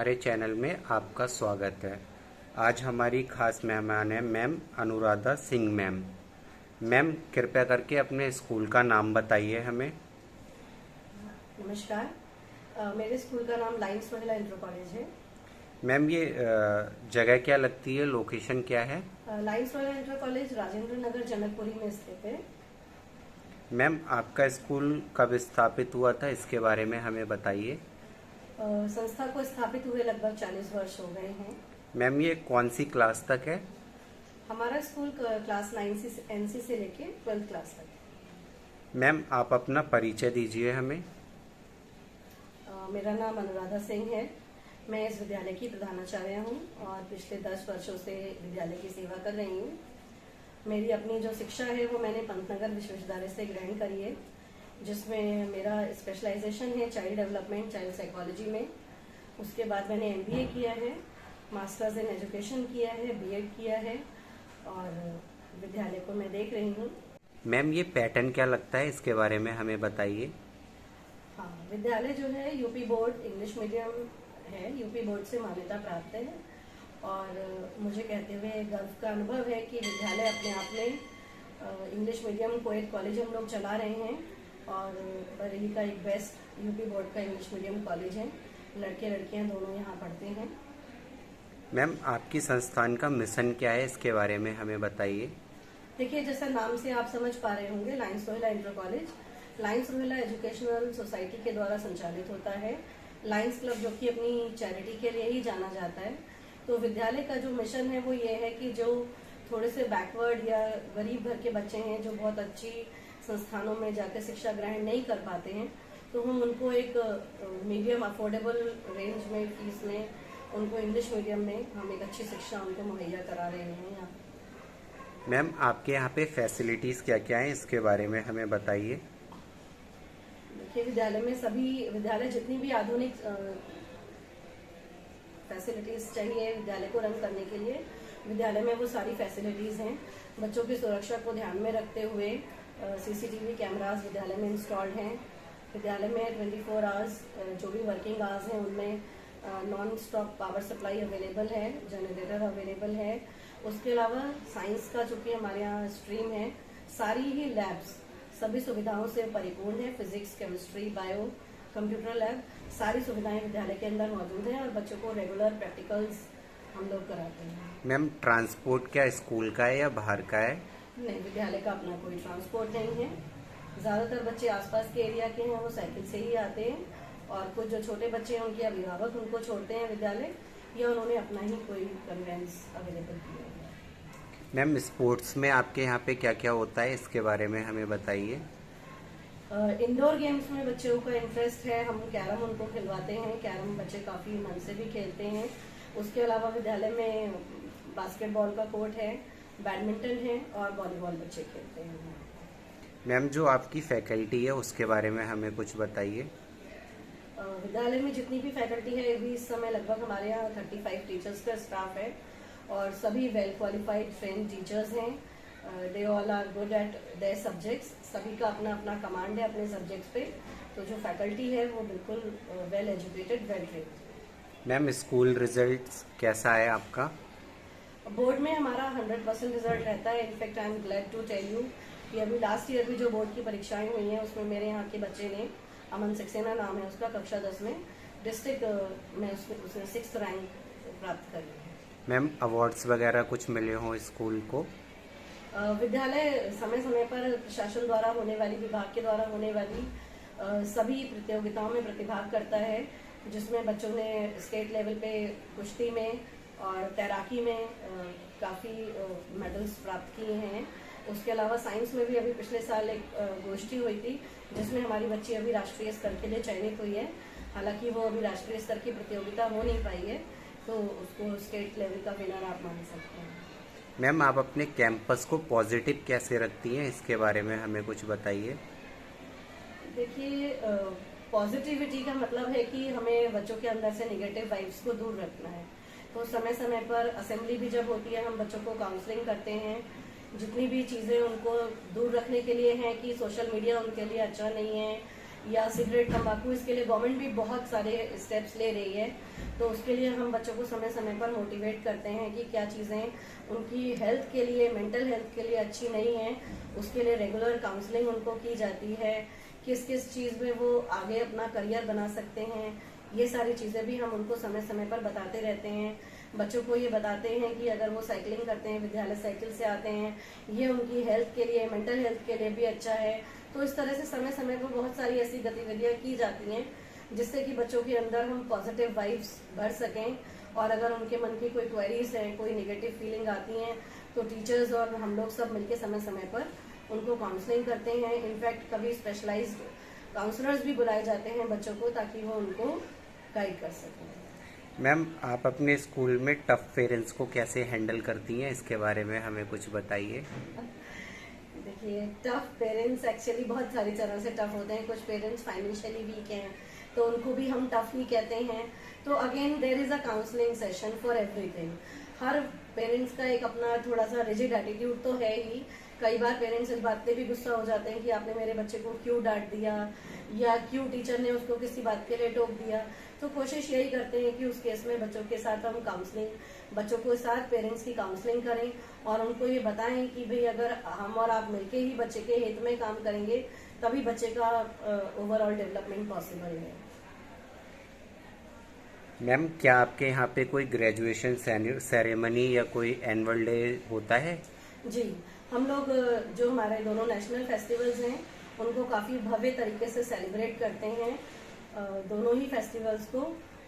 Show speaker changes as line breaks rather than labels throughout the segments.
हमारे चैनल में आपका स्वागत है। आज हमारी खास मेहमान है ma'am Anuradha Singh ma'am. Ma'am कृपया करके अपने स्कूल का नाम बताइए हमें।
नमस्कार। मेरे स्कूल का नाम लाइन्स महिला इंटर कॉलेज है।
मैम ये जगह क्या लगती है, लोकेशन क्या है?
लाइन्स महिला इंटर कॉलेज राजेंद्र नगर जनकपुरी में स्थित है।
मैम आपका स्कूल कब स्थापित हुआ था, इसके बारे में हमें बताइए।
संस्था को स्थापित हुए लगभग 40 वर्ष हो गए हैं।
मैम ये कौन सी क्लास तक है?
हमारा स्कूल क्लास 9 से NC से लेके 12th क्लास तक है।
मैम आप अपना परिचय दीजिए हमें।
मेरा नाम अनुराधा सिंह है। मैं इस विद्यालय की प्रधानाचार्य हूँ और पिछले 10 वर्षों से विद्यालय की सेवा कर रही हूँ। मेरी अपनी जो शिक्षा है वो मैंने पंतनगर विश्वविद्यालय से ग्रहण करी है, जिसमें मेरा स्पेशलाइजेशन है चाइल्ड डेवलपमेंट, चाइल्ड साइकोलॉजी में। उसके बाद मैंने MBA किया है, मास्टर्स इन एजुकेशन किया है, B.Ed किया है और विद्यालय को मैं देख रही हूँ।
मैम ये पैटर्न क्या लगता है, इसके बारे में हमें बताइए।
हाँ, विद्यालय जो है यूपी बोर्ड इंग्लिश मीडियम है, यूपी बोर्ड से मान्यता प्राप्त है और मुझे कहते हुए गर्व का अनुभव है कि विद्यालय अपने आप में इंग्लिश मीडियम कोएड कॉलेज हम लोग चला रहे हैं और बरेली का एक बेस्ट यूपी बोर्ड का इंग्लिश मीडियम कॉलेज है। लड़के लड़कियां दोनों यहाँ पढ़ते हैं।
मैम आपकी संस्थान का मिशन क्या है, इसके बारे में हमें बताइए।
देखिए, जैसा नाम से आप समझ पा रहे होंगे, Lines Rohilla inter college Lines Rohilla educational society के द्वारा संचालित होता है। लाइन्स क्लब जो कि अपनी चैरिटी के लिए ही जाना जाता है। तो विद्यालय का जो मिशन है वो ये है कि जो थोड़े से बैकवर्ड या गरीब घर के बच्चे हैं, जो बहुत अच्छी संस्थानों में जाकर शिक्षा ग्रहण नहीं कर पाते हैं, तो हम उनको एक मीडियम अफोर्डेबल रेंज में फीस में उनको इंग्लिश मीडियम में हम एक अच्छी शिक्षा उनको मुहैया करा रहे हैं यहाँ।
मैम आपके यहाँ पे फैसिलिटीज़ क्या क्या हैं, इसके बारे में हमें बताइए।
देखिए, विद्यालय जितनी भी आधुनिक फैसिलिटीज चाहिए विद्यालय को रन करने के लिए, विद्यालय में वो सारी फैसिलिटीज हैं। बच्चों की सुरक्षा को ध्यान में रखते हुए CCTV कैमरास विद्यालय में इंस्टॉल्ड हैं। विद्यालय में 24 आवर्स जो भी वर्किंग आवर्स हैं उनमें non stop power supply available है, जनरेटर अवेलेबल है। उसके अलावा साइंस का जो कि हमारे यहाँ स्ट्रीम है, सारी ही लैब्स सभी सुविधाओं से परिपूर्ण है। Physics, chemistry, bio, computer lab, सारी सुविधाएं विद्यालय के अंदर मौजूद हैं और बच्चों को रेगुलर प्रैक्टिकल्स हम लोग कराते हैं।
मैम ट्रांसपोर्ट क्या स्कूल का है या बाहर का है?
नहीं, विद्यालय का अपना कोई ट्रांसपोर्ट नहीं है। ज़्यादातर बच्चे आसपास के एरिया के हैं, वो साइकिल से ही आते हैं और कुछ जो छोटे बच्चे हैं उनके अभिभावक उनको छोड़ते हैं विद्यालय, या उन्होंने अपना ही कोई कन्वेंस अवेलेबल किया है।
मैम स्पोर्ट्स में आपके यहाँ पे क्या क्या होता है, इसके बारे में हमें बताइए।
इंडोर गेम्स में बच्चों का इंटरेस्ट है, हम कैरम उनको खिलवाते हैं। कैरम बच्चे काफ़ी मन से भी खेलते हैं। उसके अलावा विद्यालय में बास्केटबॉल का कोर्ट है, बैडमिंटन है और वॉलीबॉल बच्चे खेलते हैं।
मैम जो आपकी फैकल्टी है उसके बारे में हमें कुछ बताइए।
विद्यालय में जितनी भी फैकल्टी है, अभी इस समय लगभग हमारे यहाँ 35 टीचर्स का स्टाफ है और सभी वेल क्वालिफाइड ट्रेन टीचर्स हैं। They all are good at their subjects. सभी का अपना अपना कमांड है अपने सब्जेक्ट्स पे। तो जो फैकल्टी है वो बिल्कुल well educated, well trained.
Ma'am school results कैसा है आपका?
बोर्ड में हमारा 100% रिजल्ट रहता है। In fact I am glad to tell you कि अभी लास्ट ईयर भी जो बोर्ड की परीक्षाएं हुई हैं उसमें मेरे यहाँ के बच्चे ने, अमन सक्सेना नाम है उसका, कक्षा 10 में डिस्ट्रिक्ट में उसने 6th रैंक प्राप्त करी है।
मैम अवार्ड्स वगैरह कुछ मिले हों स्कूल को?
विद्यालय समय समय पर प्रशासन द्वारा होने वाली, विभाग के द्वारा होने वाली सभी प्रतियोगिताओं में प्रतिभाग करता है, जिसमें बच्चों ने स्टेट लेवल पे कुश्ती में और तैराकी में काफ़ी मेडल्स प्राप्त किए हैं। उसके अलावा साइंस में भी अभी पिछले साल एक गोष्ठी हुई थी जिसमें हमारी बच्ची अभी राष्ट्रीय स्तर के लिए चयनित हुई है। हालांकि वो अभी राष्ट्रीय स्तर की प्रतियोगिता हो नहीं पाई है, तो उसको स्टेट लेवल का विनर आप मान सकते हैं।
मैम आप अपने कैंपस को पॉजिटिव कैसे रखती हैं, इसके बारे में हमें कुछ बताइए।
देखिए, पॉजिटिविटी का मतलब है कि हमें बच्चों के अंदर से निगेटिव वाइब्स को दूर रखना है। तो समय समय पर असेंबली भी जब होती है, हम बच्चों को काउंसलिंग करते हैं। जितनी भी चीज़ें उनको दूर रखने के लिए हैं कि सोशल मीडिया उनके लिए अच्छा नहीं है या सिगरेट तंबाकू, इसके लिए गवर्नमेंट भी बहुत सारे स्टेप्स ले रही है। तो उसके लिए हम बच्चों को समय समय पर मोटिवेट करते हैं कि क्या चीज़ें उनकी हेल्थ के लिए, मेंटल हेल्थ के लिए अच्छी नहीं है। उसके लिए रेगुलर काउंसलिंग उनको की जाती है, किस किस चीज़ में वो आगे अपना करियर बना सकते हैं। ये सारी चीज़ें भी हम उनको समय समय पर बताते रहते हैं। बच्चों को ये बताते हैं कि अगर वो साइकिलिंग करते हैं, विद्यालय साइकिल से आते हैं, ये उनकी हेल्थ के लिए, मेंटल हेल्थ के लिए भी अच्छा है। तो इस तरह से समय समय पर बहुत सारी ऐसी गतिविधियां की जाती हैं जिससे कि बच्चों के अंदर हम पॉजिटिव वाइब्स भर सकें। और अगर उनके मन की कोई क्वेरीज हैं, कोई नेगेटिव फीलिंग आती हैं, तो टीचर्स और हम लोग सब मिलकर समय समय पर उनको काउंसलिंग करते हैं। इनफैक्ट कभी स्पेशलाइज्ड काउंसलर्स भी बुलाए जाते हैं बच्चों को, ताकि वो उनको गाइड कर सकें।
मैम, आप अपने स्कूल में टफ पेरेंट्स को कैसे हैंडल करती हैं, इसके बारे में हमें कुछ बताइए।
देखिए, टफ पेरेंट्स एक्चुअली बहुत सारी तरह से टफ होते हैं। कुछ पेरेंट्स फाइनेंशियली वीक हैं तो उनको भी हम टफ ही कहते हैं। तो again there is a counselling session for everything. हर पेरेंट्स का एक अपना थोड़ा सा रिजिड एटीट्यूड तो है ही। कई बार पेरेंट्स इस बात पे भी गुस्सा हो जाते हैं कि आपने मेरे बच्चे को क्यों डांट दिया, या क्यों टीचर ने उसको किसी बात के लिए टोक दिया। तो कोशिश यही करते हैं कि उस केस में बच्चों के साथ हम काउंसलिंग, बच्चों के साथ पेरेंट्स की काउंसलिंग करें और उनको ये बताएं कि भाई अगर हम और आप मिलके ही बच्चे के हित में काम करेंगे तभी बच्चे का ओवरऑल डेवलपमेंट पॉसिबल है।
मैम, क्या आपके यहाँ पे कोई ग्रेजुएशन सेरेमनी या कोई एनुअल डे होता है?
जी, हम लोग जो हमारे दोनों नेशनल फेस्टिवल्स हैं उनको काफ़ी भव्य तरीके से सेलिब्रेट करते हैं, दोनों ही फेस्टिवल्स को।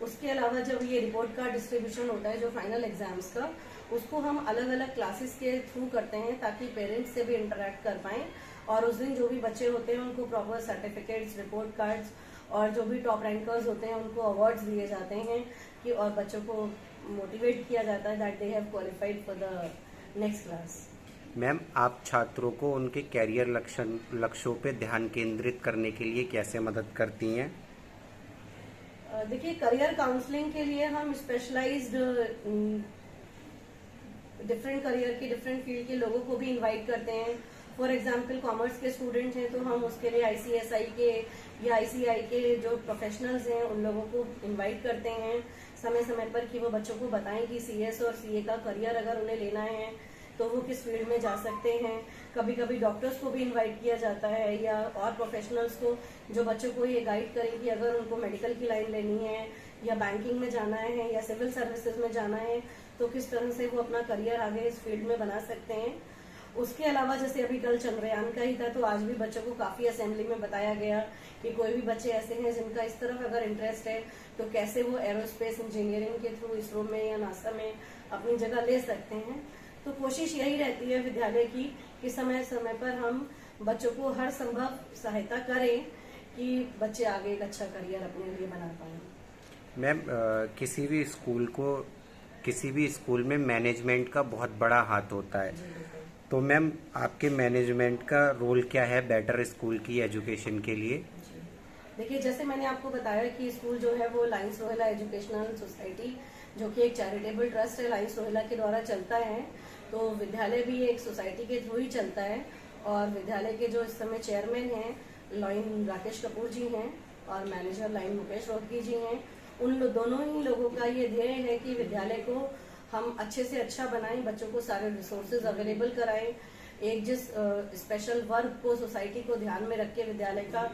उसके अलावा जब ये रिपोर्ट का डिस्ट्रीब्यूशन होता है जो फाइनल एग्जाम्स का, उसको हम अलग अलग क्लासेस के थ्रू करते हैं ताकि पेरेंट्स से भी इंटरेक्ट कर पाएं। और उस दिन जो भी बच्चे होते हैं उनको प्रॉपर सर्टिफिकेट्स, रिपोर्ट कार्ड्स, और जो भी टॉप रैंकर्स होते हैं उनको अवार्ड्स दिए जाते हैं कि, और बच्चों को मोटिवेट किया जाता है that they have qualified for the next class.
Ma'am, आप छात्रों को उनके कैरियर लक्ष्यों पे ध्यान केंद्रित करने के लिए कैसे मदद करती हैं?
देखिए, करियर काउंसलिंग के लिए हम स्पेशलाइज्ड डिफरेंट करियर की, डिफरेंट फील्ड के लोगों को भी इनवाइट करते हैं। फॉर एग्जांपल, कॉमर्स के स्टूडेंट हैं तो हम उसके लिए आईसीएसआई के या आईसीआई के जो प्रोफेशनल्स हैं उन लोगों को इनवाइट करते हैं समय समय पर कि वो बच्चों को बताएं कि सीएस और सीए का करियर अगर उन्हें लेना है तो वो किस फील्ड में जा सकते हैं। कभी कभी डॉक्टर्स को भी इनवाइट किया जाता है या और प्रोफेशनल्स को जो बच्चों को ये गाइड करें कि अगर उनको मेडिकल की लाइन लेनी है या बैंकिंग में जाना है या सिविल सर्विसेज में जाना है तो किस तरह से वो अपना करियर आगे इस फील्ड में बना सकते हैं। उसके अलावा जैसे अभी कल चंद्रयान का ही था तो आज भी बच्चों को काफी असेंबली में बताया गया कि कोई भी बच्चे ऐसे हैं जिनका इस तरफ अगर इंटरेस्ट है तो कैसे वो एरोस्पेस इंजीनियरिंग के थ्रू इसरो में या नासा में अपनी जगह ले सकते हैं। तो कोशिश यही रहती है विद्यालय की कि समय समय पर हम बच्चों को हर संभव सहायता करें कि बच्चे आगे एक अच्छा करियर अपने लिए बना पाएं।
मैम, किसी भी स्कूल में मैनेजमेंट का बहुत बड़ा हाथ होता है, तो मैम आपके मैनेजमेंट का रोल क्या है बेटर स्कूल की एजुकेशन के लिए?
देखिए, जैसे मैंने आपको बताया कि स्कूल जो है वो लायंस रोहेला एजुकेशनल सोसाइटी, जो कि एक चैरिटेबल ट्रस्ट है, लायंस रोहेला के द्वारा चलता है। तो विद्यालय भी एक सोसाइटी के थ्रू ही चलता है और विद्यालय के जो इस समय चेयरमैन हैं लाइन राकेश कपूर जी हैं और मैनेजर लाइन मुकेश रोहतगी जी हैं। उन दोनों ही लोगों का ये ध्येय है कि विद्यालय को हम अच्छे से अच्छा बनाएं, बच्चों को सारे रिसोर्सेज अवेलेबल कराएं। एक जिस स्पेशल वर्ग को, सोसाइटी को ध्यान में रख के विद्यालय का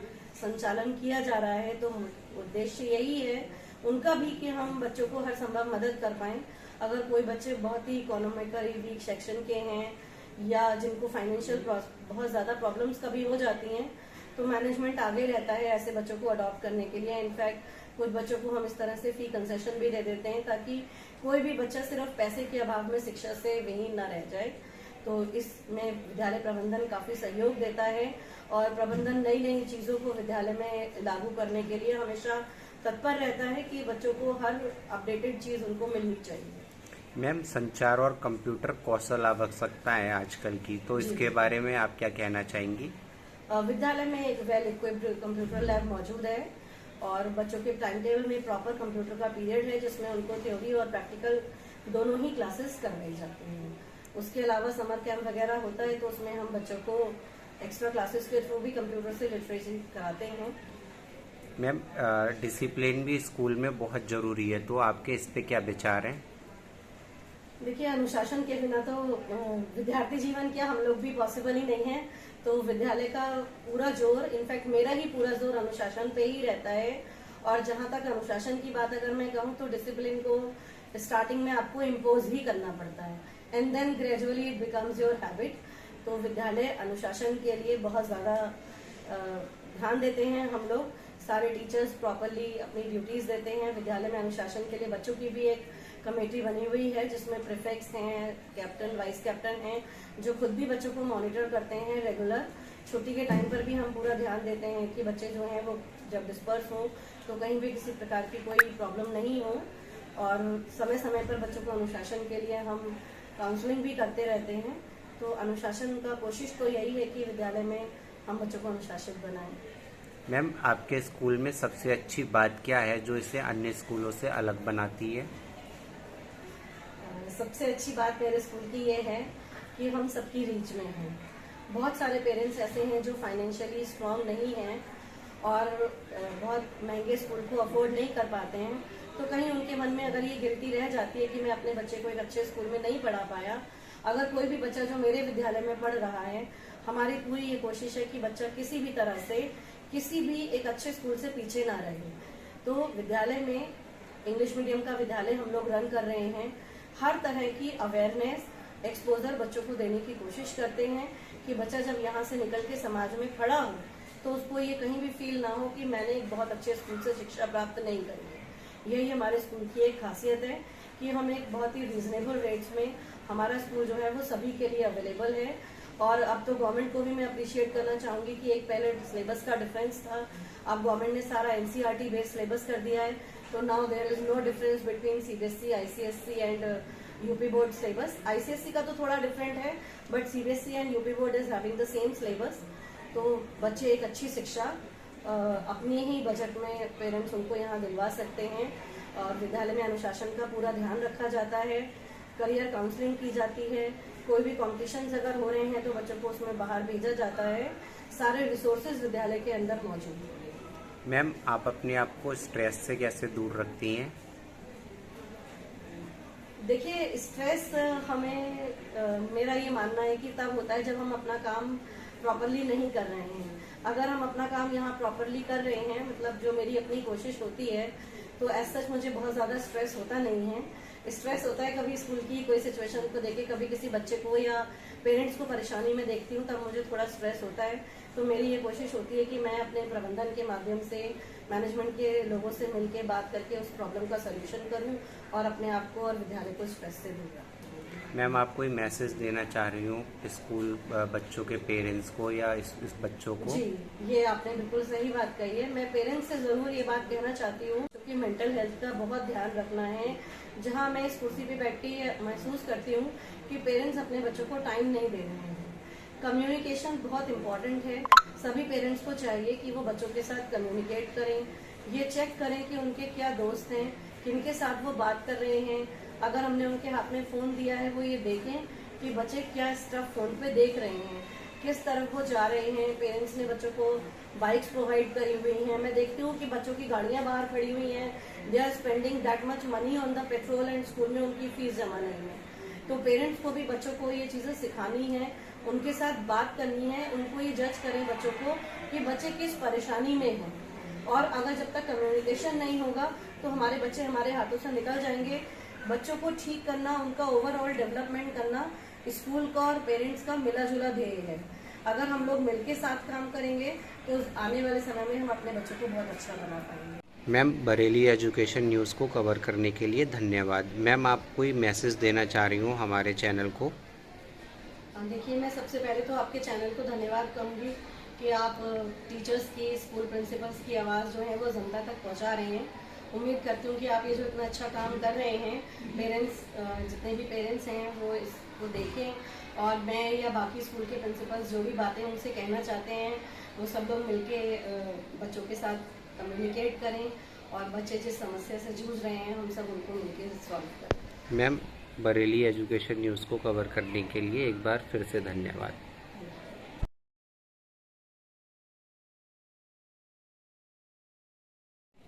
संचालन किया जा रहा है, तो उद्देश्य यही है उनका भी कि हम बच्चों को हर संभव मदद कर पाएं। अगर कोई बच्चे बहुत ही इकोनॉमिकली वीक सेक्शन के हैं या जिनको फाइनेंशियल बहुत ज्यादा प्रॉब्लम्स कभी हो जाती हैं तो मैनेजमेंट आगे रहता है ऐसे बच्चों को अडॉप्ट करने के लिए। इनफैक्ट कुछ बच्चों को हम इस तरह से फी कंसेशन भी दे देते हैं ताकि कोई भी बच्चा सिर्फ पैसे के अभाव में शिक्षा से विहीन न रह जाए। तो इसमें विद्यालय प्रबंधन काफी सहयोग देता है और प्रबंधन नई नई चीजों को विद्यालय में लागू करने के लिए हमेशा तत्पर रहता है कि बच्चों को हर अपडेटेड चीज उनको मिलनी चाहिए।
मैम, संचार और कंप्यूटर कौशल आवश्यकता है आजकल की, तो इसके बारे में आप क्या कहना चाहेंगी?
विद्यालय में एक वेल इक्विप्ड कंप्यूटर लैब मौजूद है और बच्चों के टाइम टेबल में प्रॉपर कंप्यूटर का पीरियड है जिसमें उनको थ्योरी और प्रैक्टिकल दोनों ही क्लासेस करवाई जाती हैं। उसके अलावा समर कैंप वगैरह होता है तो उसमें हम बच्चों को एक्स्ट्रा क्लासेस के थ्रू भी कंप्यूटर से लिटरेसी कराते हैं।
मैम, डिसिप्लिन भी स्कूल में बहुत ज़रूरी है, तो आपके इस पे क्या विचार हैं?
देखिए, अनुशासन के बिना तो विद्यार्थी जीवन क्या, हम लोग भी पॉसिबल ही नहीं है। तो विद्यालय का पूरा जोर, इनफैक्ट मेरा ही पूरा जोर अनुशासन पे ही रहता है। और जहां तक अनुशासन की बात अगर मैं कहूँ तो डिसिप्लिन को स्टार्टिंग में आपको इम्पोज ही करना पड़ता है, and then gradually it becomes your habit. तो विद्यालय अनुशासन के लिए बहुत ज्यादा ध्यान देते हैं। हम लोग सारे टीचर्स प्रॉपरली अपनी ड्यूटीज देते हैं। विद्यालय में अनुशासन के लिए बच्चों की भी एक कमेटी बनी हुई है, जिसमें प्रीफेक्ट्स हैं, कैप्टन, वाइस कैप्टन हैं, जो खुद भी बच्चों को मॉनिटर करते हैं रेगुलर। छुट्टी के टाइम पर भी हम पूरा ध्यान देते हैं कि बच्चे जो हैं वो जब डिस्पर्स हों तो कहीं भी किसी प्रकार की कोई प्रॉब्लम नहीं हो। और समय समय पर बच्चों को अनुशासन के लिए हम काउंसलिंग भी करते रहते हैं। तो अनुशासन का कोशिश तो यही है कि विद्यालय में हम बच्चों को अनुशासित बनाएं।
मैम, आपके स्कूल में सबसे अच्छी बात क्या है जो इसे अन्य स्कूलों से अलग बनाती है?
सबसे अच्छी बात मेरे स्कूल की ये है कि हम सबकी रीच में हैं। बहुत सारे पेरेंट्स ऐसे हैं जो फाइनेंशियली स्ट्रांग नहीं हैं और बहुत महंगे स्कूल को अफोर्ड नहीं कर पाते हैं। तो कहीं उनके मन में अगर ये गिल्टी रह जाती है कि मैं अपने बच्चे को एक अच्छे स्कूल में नहीं पढ़ा पाया। अगर कोई भी बच्चा जो मेरे विद्यालय में पढ़ रहा है, हमारी पूरी ये कोशिश है कि बच्चा किसी भी तरह से किसी भी एक अच्छे स्कूल से पीछे ना रहे। तो विद्यालय में इंग्लिश मीडियम का विद्यालय हम लोग रन कर रहे हैं। हर तरह की अवेयरनेस, एक्सपोजर बच्चों को देने की कोशिश करते हैं कि बच्चा जब यहाँ से निकल के समाज में खड़ा हो तो उसको ये कहीं भी फील ना हो कि मैंने एक बहुत अच्छे स्कूल से शिक्षा प्राप्त नहीं करी है। यही हमारे स्कूल की एक खासियत है कि हम एक बहुत ही रीजनेबल रेट्स में, हमारा स्कूल जो है वो सभी के लिए अवेलेबल है। और अब तो गवर्नमेंट को भी मैं अप्रिशिएट करना चाहूंगी कि एक पहले सिलेबस का डिफरेंस था, अब गवर्नमेंट ने सारा एनसीईआरटी बेस्ड सिलेबस कर दिया है। तो now there is no difference between CBSE, ICSE and UP board syllabus. ICSE का तो थोड़ा डिफरेंट है, but CBSE and UP board is having the same syllabus. तो बच्चे एक अच्छी शिक्षा अपने ही बजट में पेरेंट्स उनको यहाँ दिलवा सकते हैं। और विद्यालय में अनुशासन का पूरा ध्यान रखा जाता है, करियर काउंसलिंग की जाती है, कोई भी कॉम्पिटिशन्स अगर हो रहे हैं तो बच्चों को उसमें बाहर भेजा जाता है। सारे रिसोर्सेज विद्यालय के अंदर मौजूद हैं।
मैम, आप अपने आप को स्ट्रेस से कैसे दूर रखती हैं?
देखिए, स्ट्रेस हमें मेरा ये मानना है कि तब होता है जब हम अपना काम प्रॉपरली नहीं कर रहे हैं। अगर हम अपना काम यहाँ प्रॉपरली कर रहे हैं, मतलब जो मेरी अपनी कोशिश होती है, तो एज सच मुझे बहुत ज़्यादा स्ट्रेस होता नहीं है। स्ट्रेस होता है कभी स्कूल की कोई सिचुएशन को देखे, कभी किसी बच्चे को या पेरेंट्स को परेशानी में देखती हूँ, तब मुझे थोड़ा स्ट्रेस होता है। तो मेरी ये कोशिश होती है कि मैं अपने प्रबंधन के माध्यम से, मैनेजमेंट के लोगों से मिलकर बात करके उस प्रॉब्लम का सोल्यूशन करूँ और अपने आप को और विद्यालय को स्ट्रेस से दूर रखूँ।
मैम, आप कोई मैसेज देना चाह रही हूँ स्कूल बच्चों के पेरेंट्स को या इस बच्चों को?
जी, ये आपने बिल्कुल सही बात कही है। मैं पेरेंट्स से जरूर ये बात कहना चाहती हूँ क्योंकि मेंटल हेल्थ का बहुत ध्यान रखना है। जहाँ मैं इस कुर्सी पे बैठी महसूस करती हूँ कि पेरेंट्स अपने बच्चों को टाइम नहीं दे रहे हैं। कम्युनिकेशन बहुत इम्पोर्टेंट है। सभी पेरेंट्स को चाहिए कि वो बच्चों के साथ कम्युनिकेट करें, ये चेक करें कि उनके क्या दोस्त हैं, किनके साथ वो बात कर रहे हैं। अगर हमने उनके हाथ में फ़ोन दिया है, वो ये देखें कि बच्चे क्या स्टफ फ़ोन पे देख रहे हैं, किस तरफ वो जा रहे हैं। पेरेंट्स ने बच्चों को बाइक्स प्रोवाइड करी हुई हैं। मैं देखती हूँ कि बच्चों की गाड़ियाँ बाहर खड़ी हुई हैं, they are spending that much money on the petrol and school में उनकी फीस जमा नहीं है। तो पेरेंट्स को भी बच्चों को ये चीज़ें सिखानी है, उनके साथ बात करनी है, उनको ये जज करें बच्चों को कि बच्चे किस परेशानी में हैं। और अगर जब तक कम्युनिकेशन नहीं होगा तो हमारे बच्चे हमारे हाथों से निकल जाएंगे। बच्चों को ठीक करना, उनका ओवरऑल डेवलपमेंट करना स्कूल का और पेरेंट्स का मिला जुला ध्येय है। अगर हम लोग मिलके साथ काम करेंगे तो आने वाले समय में हम अपने बच्चों को बहुत अच्छा बना पाएंगे।
मैम, बरेली एजुकेशन न्यूज़ को कवर करने के लिए धन्यवाद। मैम, आप कोई मैसेज देना चाह रही हूँ हमारे चैनल को?
देखिए, मैं सबसे पहले तो आपके चैनल को धन्यवाद कहूँगी कि आप टीचर्स की, स्कूल प्रिंसिपल्स की आवाज़ जो है वो जनता तक पहुँचा रहे हैं। उम्मीद करती हूँ कि आप ये जो इतना अच्छा काम कर रहे हैं, पेरेंट्स, जितने भी पेरेंट्स हैं वो इसको देखें। और मैं या बाकी स्कूल के प्रिंसिपल्स जो भी बातें उनसे कहना चाहते हैं, वो सब लोग मिलके बच्चों के साथ कम्युनिकेट करें और बच्चे जिस समस्या से जूझ रहे हैं हम सब उनको मिलकर सॉल्व करें।
मैम, बरेली एजुकेशन न्यूज़ को कवर करने के लिए एक बार फिर से धन्यवाद।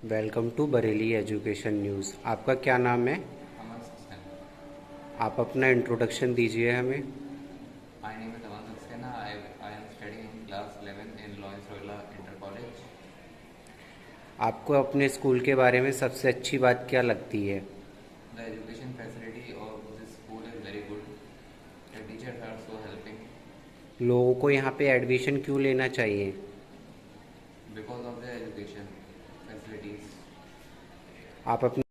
Welcome to Bareilly education news. आपका क्या नाम है?
अमन सक्सेना।
आप अपना इंट्रोडक्शन दीजिए हमें।
My name is Aman Saxena. I am studying in class 11 in Lawrence Royal Inter College.
आपको अपने स्कूल के बारे में सबसे अच्छी बात क्या लगती है?
The education facility of this school is very good. The teachers are so helping
लोगों को यहाँ पे एडमिशन क्यों लेना चाहिए?
because of the education facilities.
आप अपने